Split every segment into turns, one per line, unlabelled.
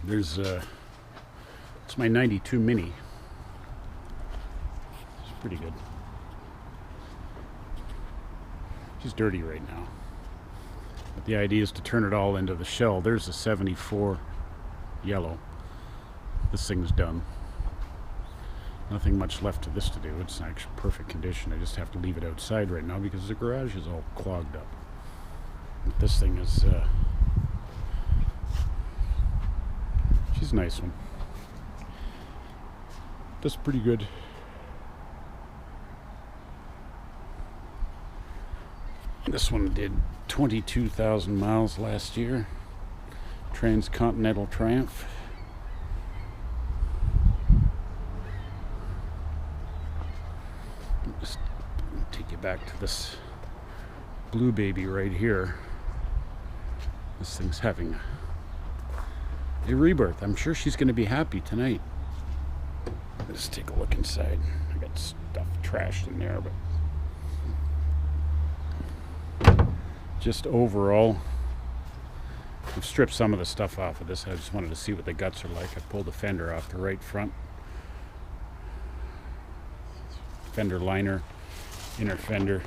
There's it's my 92 Mini. It's pretty good. She's dirty right now. But the idea is to turn it all into the shell. There's a 74 yellow. This thing's done. Nothing much left to this to do. It's in actually perfect condition. I just have to leave it outside right now because the garage is all clogged up. But this thing is she's a nice one. Does pretty good. This one did 22,000 miles last year. Transcontinental Triumph. Just take you back to this blue baby right here. This thing's having a rebirth. I'm sure she's going to be happy tonight. Let's take a look inside. I got stuff trashed in there, but just overall, I've stripped some of the stuff off of this. I just wanted to see what the guts are like. I pulled the fender off the right front. Fender liner, inner fender.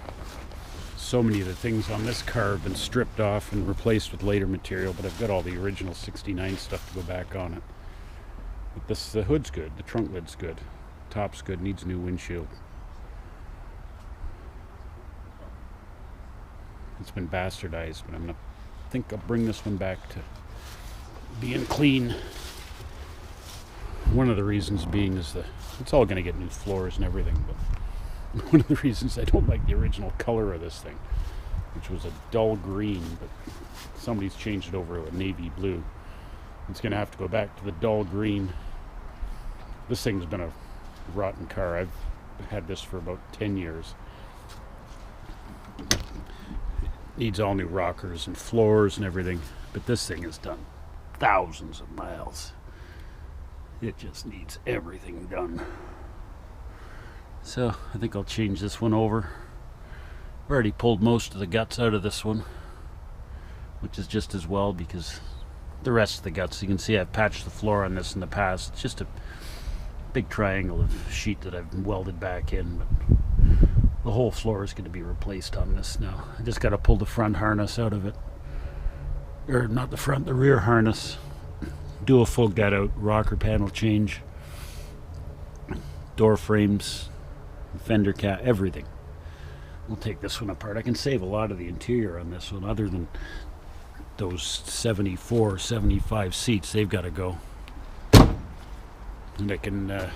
So many of the things on this car have been stripped off and replaced with later material, but I've got all the original 69 stuff to go back on it. But this, the hood's good, the trunk lid's good, top's good, needs a new windshield. It's been bastardized, but I think I'll bring this one back to being clean. One of the reasons being is it's all going to get new floors and everything, but one of the reasons I don't like the original color of this thing, which was a dull green, but somebody's changed it over to a navy blue. It's going to have to go back to the dull green. This thing's been a rotten car. I've had this for about 10 years. It needs all new rockers and floors and everything, but this thing has done thousands of miles. It just needs everything done. So I think I'll change this one over. I've already pulled most of the guts out of this one, which is just as well because the rest of the guts, you can see I've patched the floor on this in the past. It's just a big triangle of sheet that I've welded back in, but the whole floor is going to be replaced on this now. I just got to pull the front harness out of it, or not the front, the rear harness, do a full gut out, rocker panel change, door frames, fender cap, everything. We'll take this one apart. I can save a lot of the interior on this one, other than those 74, 75 seats. They've got to go. And I can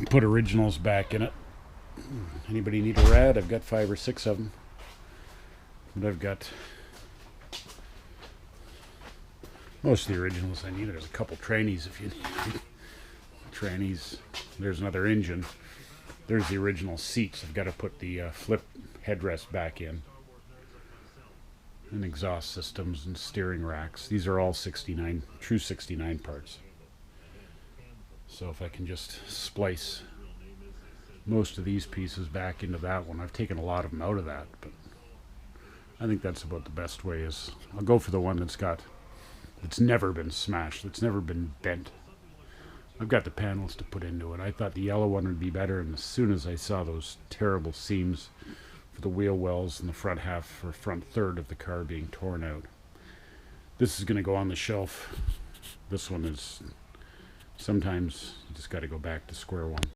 put originals back in it. Anybody need a rad? I've got 5 or 6 of them. But I've got most of the originals I need. There's a couple trannies if you need trannies. There's another engine. There's the original seats. I've got to put the flip headrest back in. And exhaust systems and steering racks. These are all 69, true 69 parts. So if I can just splice most of these pieces back into that one. I've taken a lot of them out of that, but I think that's about the best way. Is I'll go for the one that's never been smashed, that's never been bent. I've got the panels to put into it. I thought the yellow one would be better, and as soon as I saw those terrible seams for the wheel wells and the front half or front third of the car being torn out, this is going to go on the shelf. This one is, sometimes you just got to go back to square one.